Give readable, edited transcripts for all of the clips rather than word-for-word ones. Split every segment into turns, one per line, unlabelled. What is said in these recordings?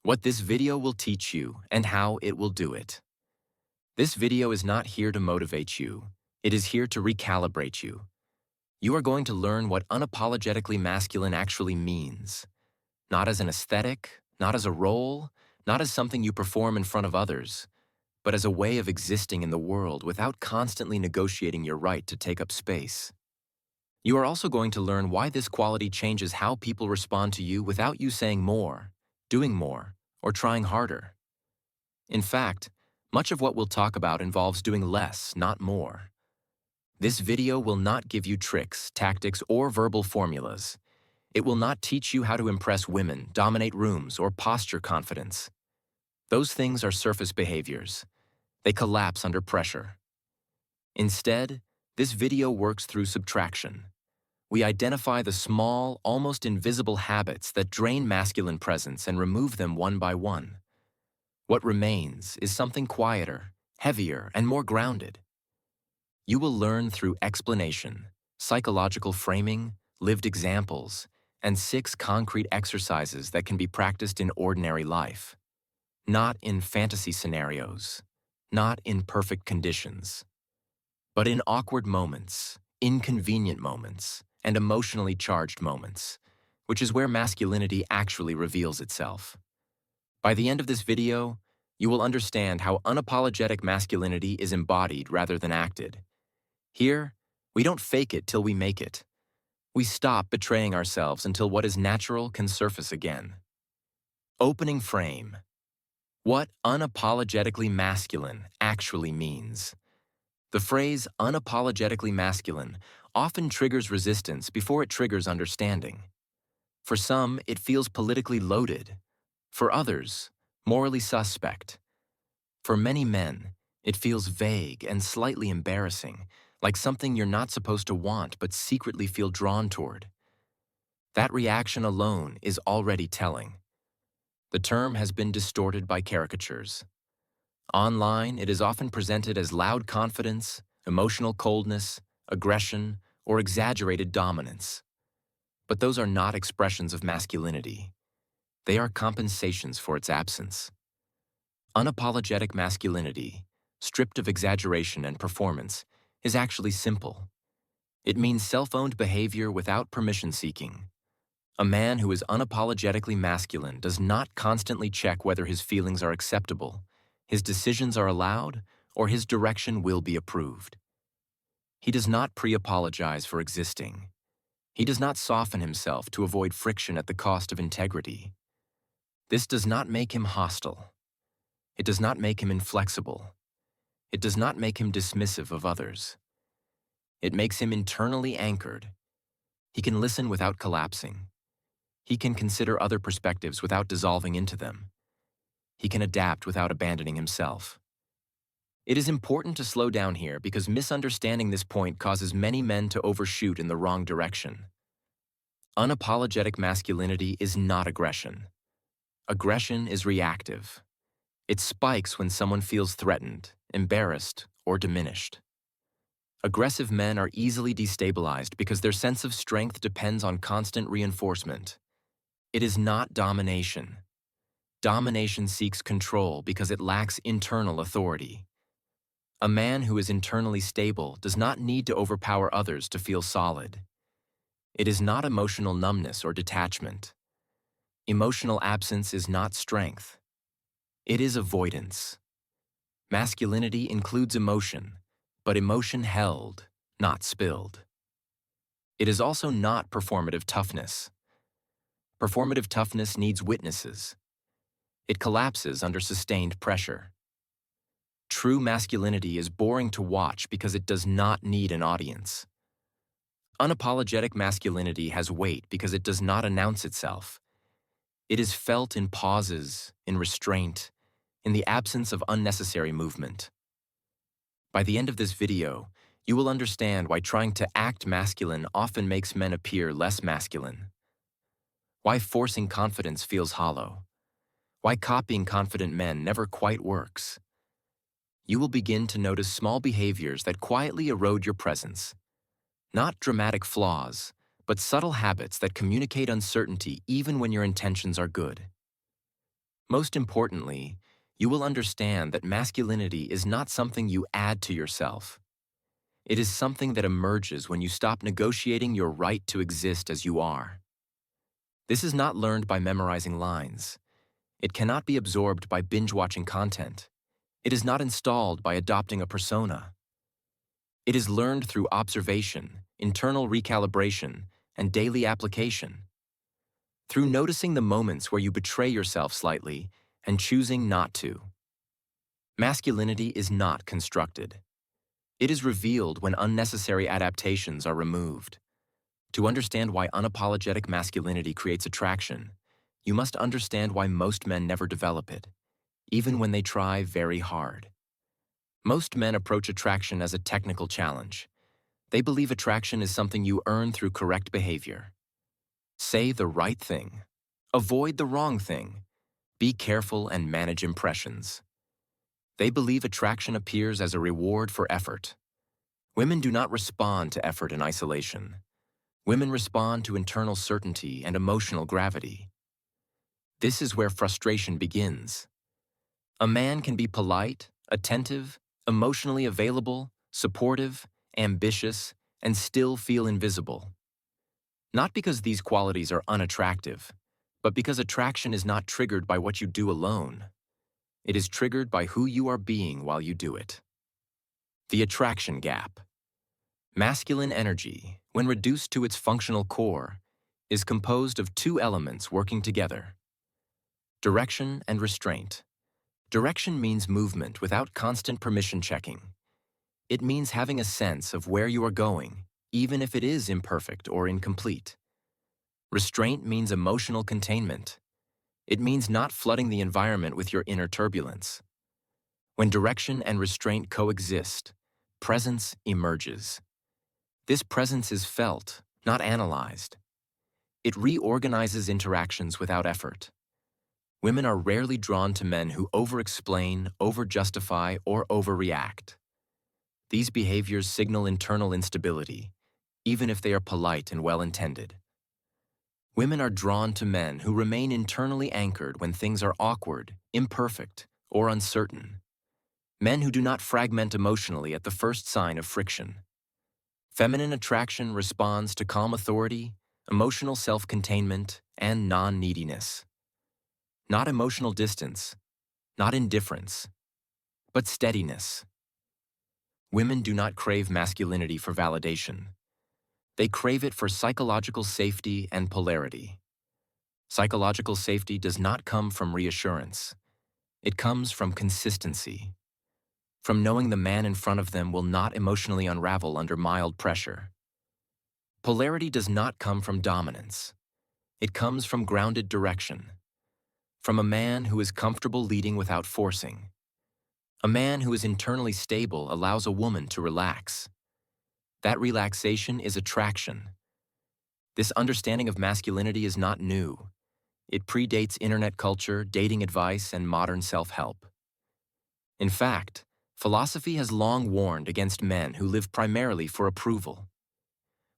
what this video will teach you and how it will do it. This video is not here to motivate you. It is here to recalibrate you. You are going to learn what unapologetically masculine actually means. Not as an aesthetic, not as a role, not as something you perform in front of others, but as a way of existing in the world without constantly negotiating your right to take up space. You are also going to learn why this quality changes how people respond to you without you saying more, doing more, or trying harder. In fact, much of what we'll talk about involves doing less, not more. This video will not give you tricks, tactics, or verbal formulas. It will not teach you how to impress women, dominate rooms, or posture confidence. Those things are surface behaviors. They collapse under pressure. Instead, this video works through subtraction. We identify the small, almost invisible habits that drain masculine presence and remove them one by one. What remains is something quieter, heavier, and more grounded. You will learn through explanation, psychological framing, lived examples, and 6 concrete exercises that can be practiced in ordinary life. Not in fantasy scenarios, not in perfect conditions, but in awkward moments, inconvenient moments, and emotionally charged moments, which is where masculinity actually reveals itself. By the end of this video, you will understand how unapologetic masculinity is embodied rather than acted. Here, we don't fake it till we make it. We stop betraying ourselves until what is natural can surface again. Opening frame. What unapologetically masculine actually means. The phrase unapologetically masculine often triggers resistance before it triggers understanding. For some, it feels politically loaded. For others, morally suspect. For many men, it feels vague and slightly embarrassing, like something you're not supposed to want but secretly feel drawn toward. That reaction alone is already telling. The term has been distorted by caricatures. Online, it is often presented as loud confidence, emotional coldness, aggression, or exaggerated dominance. But those are not expressions of masculinity. They are compensations for its absence. Unapologetic masculinity, stripped of exaggeration and performance, is actually simple. It means self-owned behavior without permission seeking. A man who is unapologetically masculine does not constantly check whether his feelings are acceptable, his decisions are allowed, or his direction will be approved. He does not pre-apologize for existing. He does not soften himself to avoid friction at the cost of integrity. This does not make him hostile. It does not make him inflexible. It does not make him dismissive of others. It makes him internally anchored. He can listen without collapsing. He can consider other perspectives without dissolving into them. He can adapt without abandoning himself. It is important to slow down here because misunderstanding this point causes many men to overshoot in the wrong direction. Unapologetic masculinity is not aggression. Aggression is reactive. It spikes when someone feels threatened, embarrassed, or diminished. Aggressive men are easily destabilized because their sense of strength depends on constant reinforcement. It is not domination. Domination seeks control because it lacks internal authority. A man who is internally stable does not need to overpower others to feel solid. It is not emotional numbness or detachment. Emotional absence is not strength. It is avoidance. Masculinity includes emotion, but emotion held, not spilled. It is also not performative toughness. Performative toughness needs witnesses. It collapses under sustained pressure. True masculinity is boring to watch because it does not need an audience. Unapologetic masculinity has weight because it does not announce itself. It is felt in pauses, in restraint, in the absence of unnecessary movement. By the end of this video, you will understand why trying to act masculine often makes men appear less masculine. Why forcing confidence feels hollow. Why copying confident men never quite works. You will begin to notice small behaviors that quietly erode your presence. Not dramatic flaws, but subtle habits that communicate uncertainty even when your intentions are good. Most importantly, you will understand that masculinity is not something you add to yourself. It is something that emerges when you stop negotiating your right to exist as you are. This is not learned by memorizing lines. It cannot be absorbed by binge-watching content. It is not installed by adopting a persona. It is learned through observation, internal recalibration, and daily application. Through noticing the moments where you betray yourself slightly and choosing not to. Masculinity is not constructed. It is revealed when unnecessary adaptations are removed. To understand why unapologetic masculinity creates attraction, you must understand why most men never develop it, even when they try very hard. Most men approach attraction as a technical challenge. They believe attraction is something you earn through correct behavior. Say the right thing. Avoid the wrong thing. Be careful and manage impressions. They believe attraction appears as a reward for effort. Women do not respond to effort in isolation. Women respond to internal certainty and emotional gravity. This is where frustration begins. A man can be polite, attentive, emotionally available, supportive, ambitious, and still feel invisible. Not because these qualities are unattractive, but because attraction is not triggered by what you do alone. It is triggered by who you are being while you do it. The attraction gap. Masculine energy, when reduced to its functional core, is composed of two elements working together: direction and restraint. Direction means movement without constant permission checking. It means having a sense of where you are going, even if it is imperfect or incomplete. Restraint means emotional containment. It means not flooding the environment with your inner turbulence. When direction and restraint coexist, presence emerges. This presence is felt, not analyzed. It reorganizes interactions without effort. Women are rarely drawn to men who over-explain, over-justify, or overreact. These behaviors signal internal instability, even if they are polite and well-intended. Women are drawn to men who remain internally anchored when things are awkward, imperfect, or uncertain. Men who do not fragment emotionally at the first sign of friction. Feminine attraction responds to calm authority, emotional self-containment, and non-neediness. Not emotional distance, not indifference, but steadiness. Women do not crave masculinity for validation. They crave it for psychological safety and polarity. Psychological safety does not come from reassurance. It comes from consistency. From knowing the man in front of them will not emotionally unravel under mild pressure. Polarity does not come from dominance. It comes from grounded direction. From a man who is comfortable leading without forcing. A man who is internally stable allows a woman to relax. That relaxation is attraction. This understanding of masculinity is not new. It predates internet culture, dating advice, and modern self-help. In fact, philosophy has long warned against men who live primarily for approval.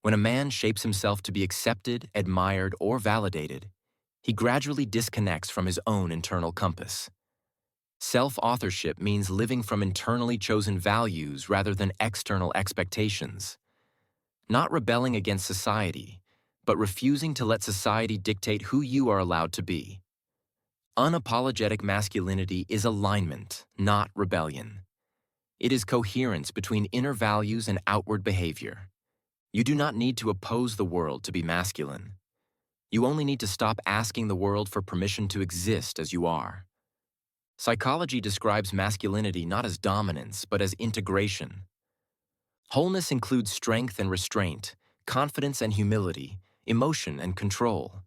When a man shapes himself to be accepted, admired, or validated, he gradually disconnects from his own internal compass. Self-authorship means living from internally chosen values rather than external expectations. Not rebelling against society, but refusing to let society dictate who you are allowed to be. Unapologetic masculinity is alignment, not rebellion. It is coherence between inner values and outward behavior. You do not need to oppose the world to be masculine. You only need to stop asking the world for permission to exist as you are. Psychology describes masculinity not as dominance, but as integration. Wholeness includes strength and restraint, confidence and humility, emotion and control.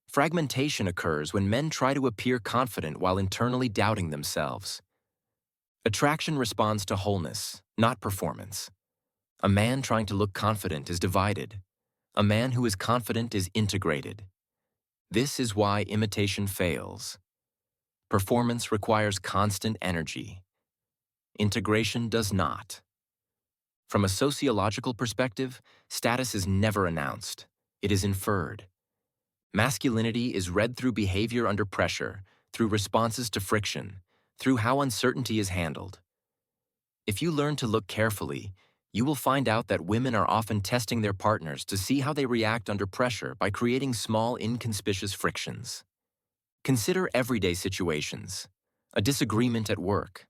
Fragmentation occurs when men try to appear confident while internally doubting themselves. Attraction responds to wholeness, not performance. A man trying to look confident is divided. A man who is confident is integrated. This is why imitation fails. Performance requires constant energy. Integration does not. From a sociological perspective, status is never announced. It is inferred. Masculinity is read through behavior under pressure, through responses to friction, through how uncertainty is handled. If you learn to look carefully, you will find out that women are often testing their partners to see how they react under pressure by creating small, inconspicuous frictions. Consider everyday situations: a disagreement at work,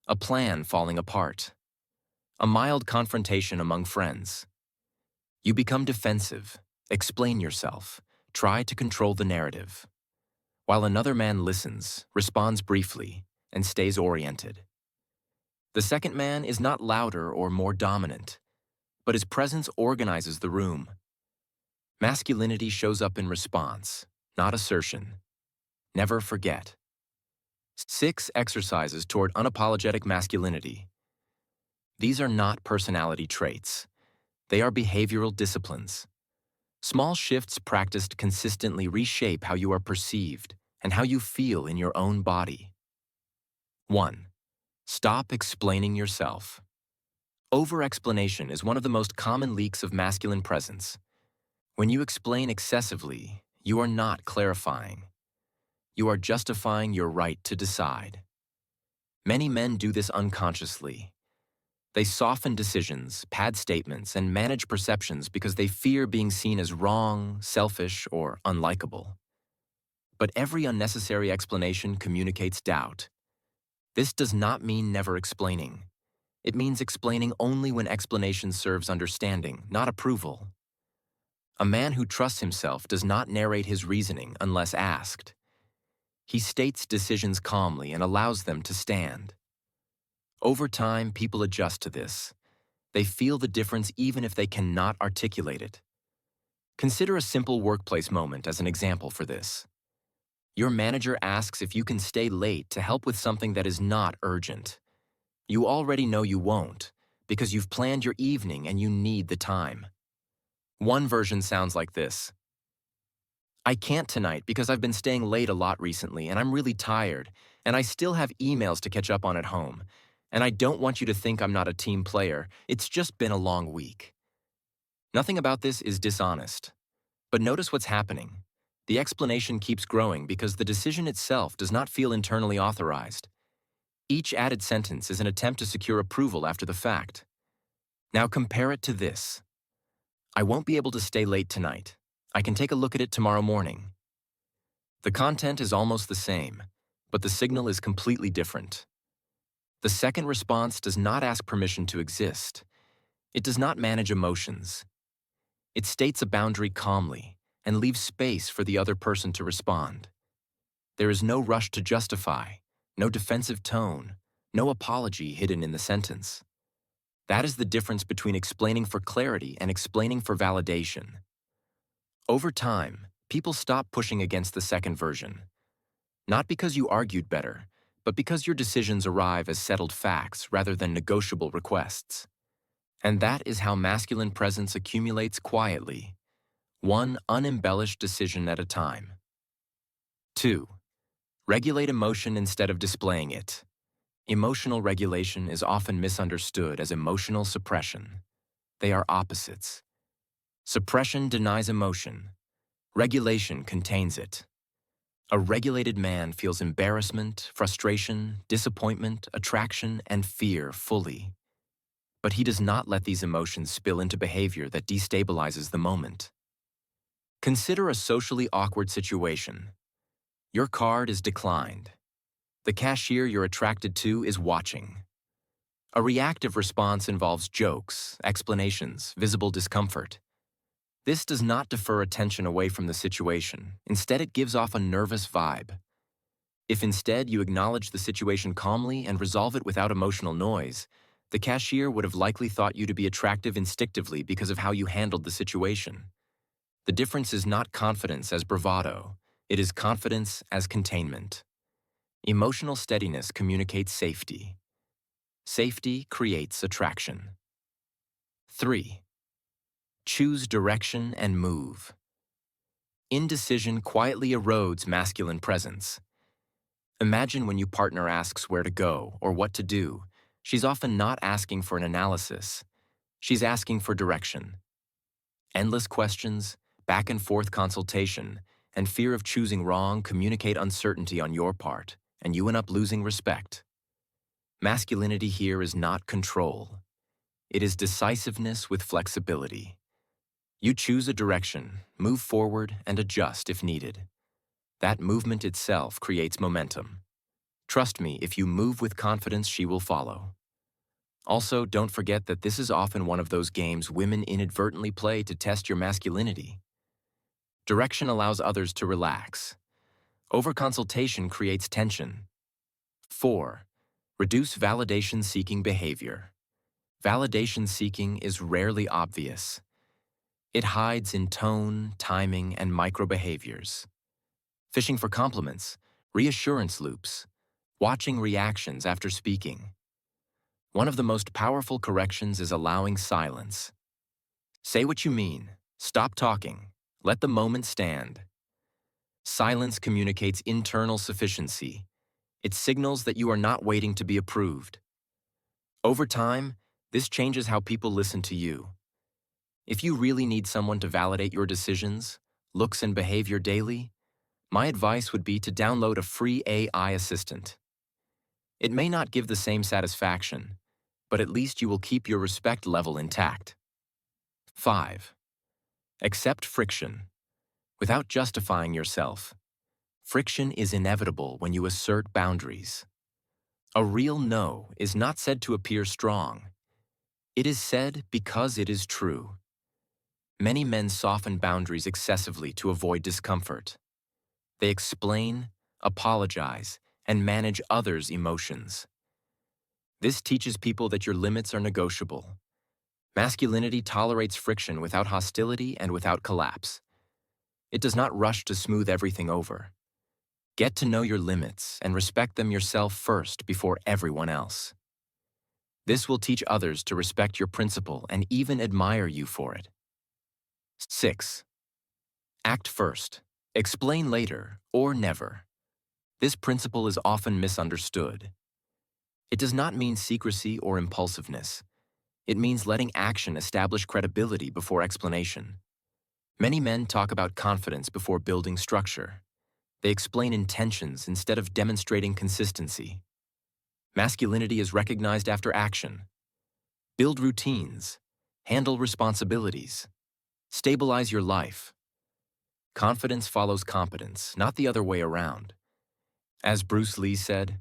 a plan falling apart, a mild confrontation among friends. You become defensive, explain yourself, try to control the narrative, while another man listens, responds briefly, and stays oriented. The second man is not louder or more dominant, but his presence organizes the room. Masculinity shows up in response, not assertion. Never forget. 6 exercises toward unapologetic masculinity. These are not personality traits. They are behavioral disciplines. Small shifts practiced consistently reshape how you are perceived and how you feel in your own body. 1. Stop explaining yourself. Over-explanation is one of the most common leaks of masculine presence. When you explain excessively, you are not clarifying. You are justifying your right to decide. Many men do this unconsciously. They soften decisions, pad statements, and manage perceptions because they fear being seen as wrong, selfish, or unlikable. But every unnecessary explanation communicates doubt. This does not mean never explaining. It means explaining only when explanation serves understanding, not approval. A man who trusts himself does not narrate his reasoning unless asked. He states decisions calmly and allows them to stand. Over time, people adjust to this. They feel the difference even if they cannot articulate it. Consider a simple workplace moment as an example for this. Your manager asks if you can stay late to help with something that is not urgent. You already know you won't, because you've planned your evening and you need the time. One version sounds like this: I can't tonight because I've been staying late a lot recently and I'm really tired, and I still have emails to catch up on at home. And I don't want you to think I'm not a team player. It's just been a long week. Nothing about this is dishonest. But notice what's happening. The explanation keeps growing because the decision itself does not feel internally authorized. Each added sentence is an attempt to secure approval after the fact. Now compare it to this: I won't be able to stay late tonight. I can take a look at it tomorrow morning. The content is almost the same, but the signal is completely different. The second response does not ask permission to exist. It does not manage emotions. It states a boundary calmly and leaves space for the other person to respond. There is no rush to justify, no defensive tone, no apology hidden in the sentence. That is the difference between explaining for clarity and explaining for validation. Over time, people stop pushing against the second version. Not because you argued better, but because your decisions arrive as settled facts rather than negotiable requests. And that is how masculine presence accumulates quietly, one unembellished decision at a time. 2. Regulate emotion instead of displaying it. Emotional regulation is often misunderstood as emotional suppression. They are opposites. Suppression denies emotion. Regulation contains it. A regulated man feels embarrassment, frustration, disappointment, attraction, and fear fully. But he does not let these emotions spill into behavior that destabilizes the moment. Consider a socially awkward situation. Your card is declined. The cashier you're attracted to is watching. A reactive response involves jokes, explanations, visible discomfort. This does not defer attention away from the situation. Instead, it gives off a nervous vibe. If instead you acknowledge the situation calmly and resolve it without emotional noise, the cashier would have likely thought you to be attractive instinctively because of how you handled the situation. The difference is not confidence as bravado. It is confidence as containment. Emotional steadiness communicates safety. Safety creates attraction. 3. Choose direction and move. Indecision quietly erodes masculine presence. Imagine when your partner asks where to go or what to do. She's often not asking for an analysis. She's asking for direction. Endless questions, back and forth consultation, and fear of choosing wrong communicate uncertainty on your part, and you end up losing respect. Masculinity here is not control. It is decisiveness with flexibility. You choose a direction, move forward, and adjust if needed. That movement itself creates momentum. Trust me, if you move with confidence, she will follow. Also, don't forget that this is often one of those games women inadvertently play to test your masculinity. Direction allows others to relax. Overconsultation creates tension. 4. Reduce validation-seeking behavior. Validation-seeking is rarely obvious. It hides in tone, timing, and micro-behaviors. Fishing for compliments, reassurance loops, watching reactions after speaking. One of the most powerful corrections is allowing silence. Say what you mean. Stop talking. Let the moment stand. Silence communicates internal sufficiency. It signals that you are not waiting to be approved. Over time, this changes how people listen to you. If you really need someone to validate your decisions, looks, and behavior daily, my advice would be to download a free AI assistant. It may not give the same satisfaction, but at least you will keep your respect level intact. 5. Accept friction. Without justifying yourself. Friction is inevitable when you assert boundaries. A real no is not said to appear strong. It is said because it is true. Many men soften boundaries excessively to avoid discomfort. They explain, apologize, and manage others' emotions. This teaches people that your limits are negotiable. Masculinity tolerates friction without hostility and without collapse. It does not rush to smooth everything over. Get to know your limits and respect them yourself first before everyone else. This will teach others to respect your principle and even admire you for it. 6. Act first. Explain later or never. This principle is often misunderstood. It does not mean secrecy or impulsiveness. It means letting action establish credibility before explanation. Many men talk about confidence before building structure. They explain intentions instead of demonstrating consistency. Masculinity is recognized after action. Build routines. Handle responsibilities. Stabilize your life. Confidence follows competence, not the other way around. As Bruce Lee said,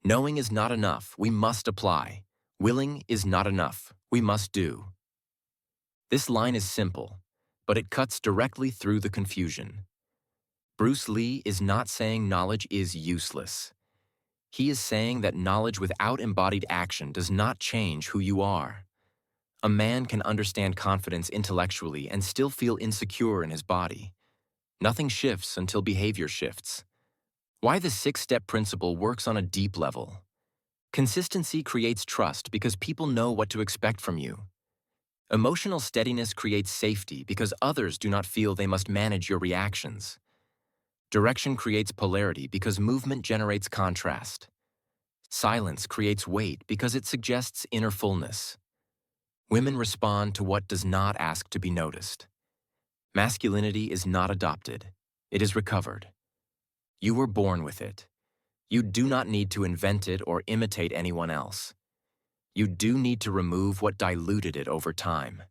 "Knowing is not enough, we must apply. Willing is not enough, we must do." This line is simple, but it cuts directly through the confusion. Bruce Lee is not saying knowledge is useless. He is saying that knowledge without embodied action does not change who you are. A man can understand confidence intellectually and still feel insecure in his body. Nothing shifts until behavior shifts. Why the 6-step principle works on a deep level. Consistency creates trust because people know what to expect from you. Emotional steadiness creates safety because others do not feel they must manage your reactions. Direction creates polarity because movement generates contrast. Silence creates weight because it suggests inner fullness. Women respond to what does not ask to be noticed. Masculinity is not adopted. It is recovered. You were born with it. You do not need to invent it or imitate anyone else. You do need to remove what diluted it over time.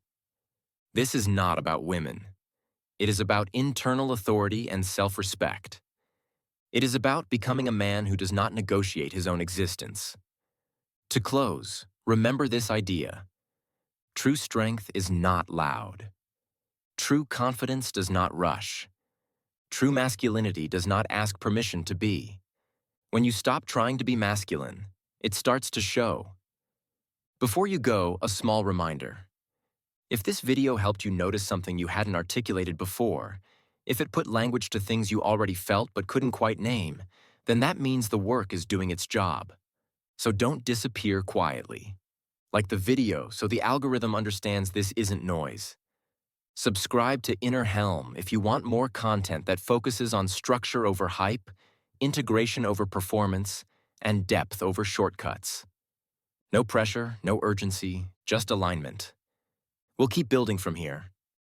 This is not about women. It is about internal authority and self-respect. It is about becoming a man who does not negotiate his own existence. To close, remember this idea. True strength is not loud. True confidence does not rush. True masculinity does not ask permission to be. When you stop trying to be masculine, it starts to show. Before you go, a small reminder. If this video helped you notice something you hadn't articulated before, if it put language to things you already felt but couldn't quite name, then that means the work is doing its job. So don't disappear quietly. Like the video so the algorithm understands this isn't noise. Subscribe to Inner Helm if you want more content that focuses on structure over hype, integration over performance, and depth over shortcuts. No pressure, no urgency, just alignment. We'll keep building from here.